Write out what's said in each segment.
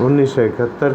1971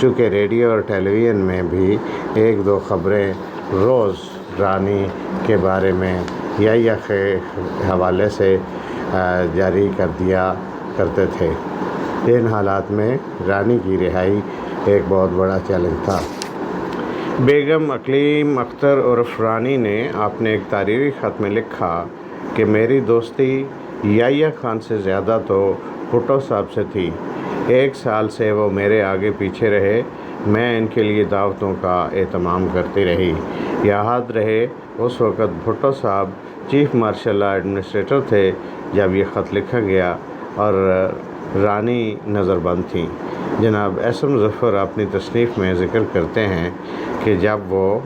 چونکہ ریڈیو اور ٹیلی ویژن میں بھی ایک دو خبریں روز رانی کے بارے میں یا کے حوالے سے جاری کر دیا کرتے تھے۔ ان حالات میں رانی کی رہائی ایک بہت بڑا چیلنج تھا۔ بیگم اقلیم اختر عرف رانی نے اپنے ایک تاریخی خط میں لکھا کہ میری دوستی یحییٰ خان سے زیادہ تو بھٹو صاحب سے تھی۔ 1 سال سے وہ میرے آگے پیچھے رہے، میں ان کے لیے دعوتوں کا اہتمام کرتی رہی۔ یاد رہے اس وقت بھٹو صاحب چیف مارشل لا ایڈمنسٹریٹر تھے جب یہ خط لکھا گیا اور رانی نظر بند تھیں۔ جناب احسن مظفر اپنی تصنیف میں ذکر کرتے ہیں کہ جب وہ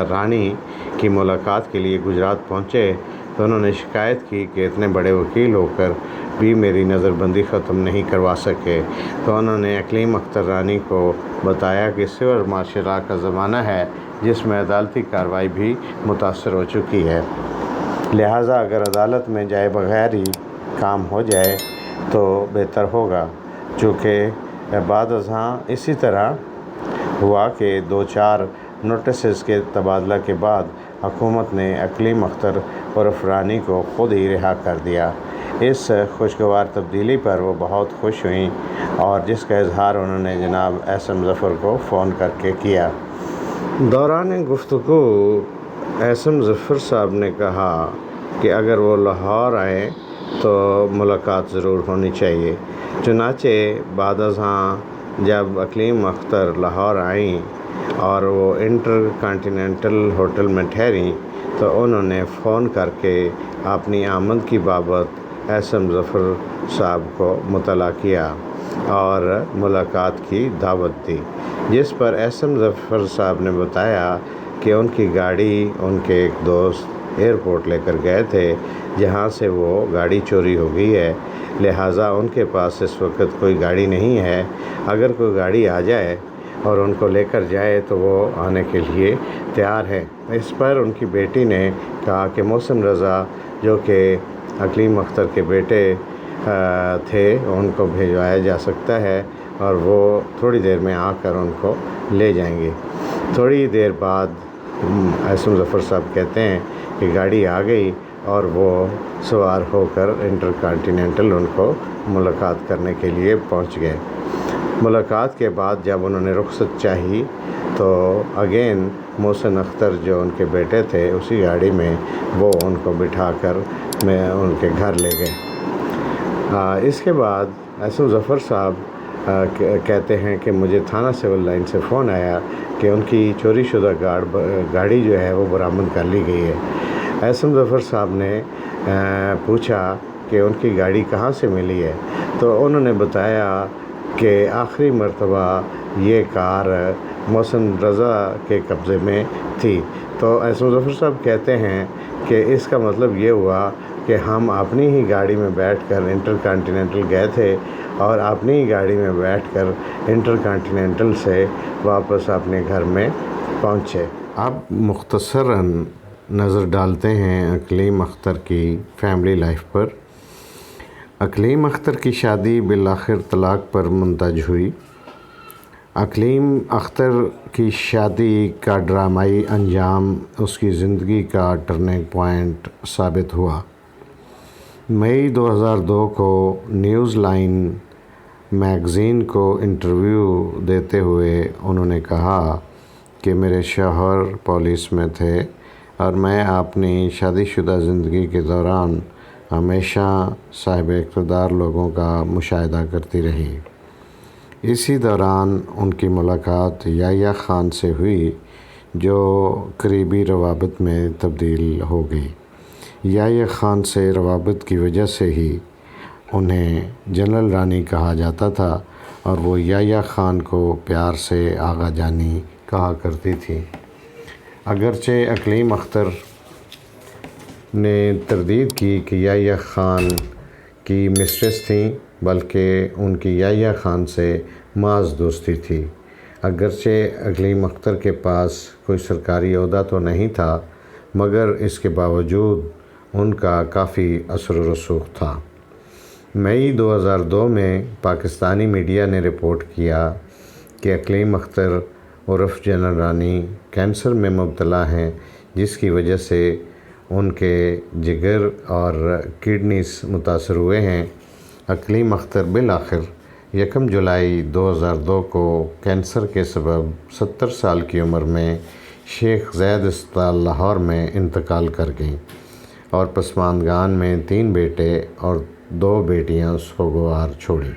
رانی کی ملاقات کے لیے گجرات پہنچے تو انہوں نے شکایت کی کہ اتنے بڑے وکیل ہو کر بھی میری نظر بندی ختم نہیں کروا سکے، تو انہوں نے اقلیم اختر رانی کو بتایا کہ سول مارشل لا کا زمانہ ہے جس میں عدالتی کارروائی بھی متاثر ہو چکی ہے، لہٰذا اگر عدالت میں جائے بغیر ہی کام ہو جائے تو بہتر ہوگا۔ چونکہ بعد ازاں اسی طرح ہوا کہ 2-4 نوٹسز کے تبادلہ کے بعد حکومت نے اقلیم اختر عرف رانی کو خود ہی رہا کر دیا۔ اس خوشگوار تبدیلی پر وہ بہت خوش ہوئیں اور جس کا اظہار انہوں نے جناب احسن مظفر کو فون کر کے کیا۔ دوران گفتگو احسن مظفر صاحب نے کہا کہ اگر وہ لاہور آئیں تو ملاقات ضرور ہونی چاہیے۔ چنانچہ بعد ازاں جب اقلیم اختر لاہور آئیں اور وہ انٹر کانٹیننٹل ہوٹل میں ٹھہریں تو انہوں نے فون کر کے اپنی آمد کی بابت احسن مظفر صاحب کو مطلع کیا اور ملاقات کی دعوت دی، جس پر احسن مظفر صاحب نے بتایا کہ ان کی گاڑی ان کے ایک دوست ایئرپورٹ لے کر گئے تھے جہاں سے وہ گاڑی چوری ہو گئی ہے، لہٰذا ان کے پاس اس وقت کوئی گاڑی نہیں ہے۔ اگر کوئی گاڑی آ جائے اور ان کو لے کر جائے تو وہ آنے کے لیے تیار ہے۔ اس پر ان کی بیٹی نے کہا کہ محسن رضا جو کہ اقلیم اختر کے بیٹے تھے ان کو بھیجوایا جا سکتا ہے اور وہ تھوڑی دیر میں آ کر ان کو لے جائیں گے۔ تھوڑی دیر بعد احسن مظفر صاحب کہتے ہیں کہ گاڑی آ گئی اور وہ سوار ہو کر انٹر کانٹیننٹل ان کو ملاقات کرنے کے لیے پہنچ گئے۔ ملاقات کے بعد جب انہوں نے رخصت چاہی تو اگین محسن اختر جو ان کے بیٹے تھے اسی گاڑی میں وہ ان کو بٹھا کر ان کے گھر لے گئے۔ اس کے بعد احسن مظفر صاحب کہتے ہیں کہ مجھے تھانہ سول لائن سے فون آیا کہ ان کی چوری شدہ گاڑی جو ہے وہ برآمد کر لی گئی ہے۔ احسن مظفر صاحب نے پوچھا کہ ان کی گاڑی کہاں سے ملی ہے، تو انہوں نے بتایا کہ آخری مرتبہ یہ کار محسن رضا کے قبضے میں تھی۔ تو احسن مظفر صاحب کہتے ہیں کہ اس کا مطلب یہ ہوا کہ ہم اپنی ہی گاڑی میں بیٹھ کر انٹر کانٹیننٹل گئے تھے اور اپنی ہی گاڑی میں بیٹھ کر انٹر کانٹیننٹل سے واپس اپنے گھر میں پہنچے۔ اب مختصراً نظر ڈالتے ہیں اقلیم اختر کی فیملی لائف پر۔ اقلیم اختر کی شادی بالآخر طلاق پر منتج ہوئی۔ اقلیم اختر کی شادی کا ڈرامائی انجام اس کی زندگی کا ٹرننگ پوائنٹ ثابت ہوا۔ مئی 2002 کو نیوز لائن میگزین کو انٹرویو دیتے ہوئے انہوں نے کہا کہ میرے شوہر پولیس میں تھے اور میں اپنی شادی شدہ زندگی کے دوران ہمیشہ صاحب اقتدار لوگوں کا مشاہدہ کرتی رہی۔ اسی دوران ان کی ملاقات یحییٰ خان سے ہوئی جو قریبی روابط میں تبدیل ہو گئی۔ یحییٰ خان سے روابط کی وجہ سے ہی انہیں جنرل رانی کہا جاتا تھا اور وہ یحییٰ خان کو پیار سے آغا جانی کہا کرتی تھی۔ اگرچہ اقلیم اختر نے تردید کی کہ یحییٰ خان کی مسٹریس تھیں، بلکہ ان کی یحییٰ خان سے محض دوستی تھی۔ اگرچہ اقلیم اختر کے پاس کوئی سرکاری عہدہ تو نہیں تھا، مگر اس کے باوجود ان کا کافی اثر و رسوخ تھا۔ مئی 2002 میں پاکستانی میڈیا نے رپورٹ کیا کہ اقلیم اختر عرف جنرل رانی کینسر میں مبتلا ہیں، جس کی وجہ سے ان کے جگر اور کڈنیز متاثر ہوئے ہیں۔ اقلیم اختر بالآخر 1 جولائی 2002 کو کینسر کے سبب 70 سال کی عمر میں شیخ زاید اسپتال لاہور میں انتقال کر گئیں اور پسماندگان میں 3 بیٹے اور 2 بیٹیاں سوگوار چھوڑیں۔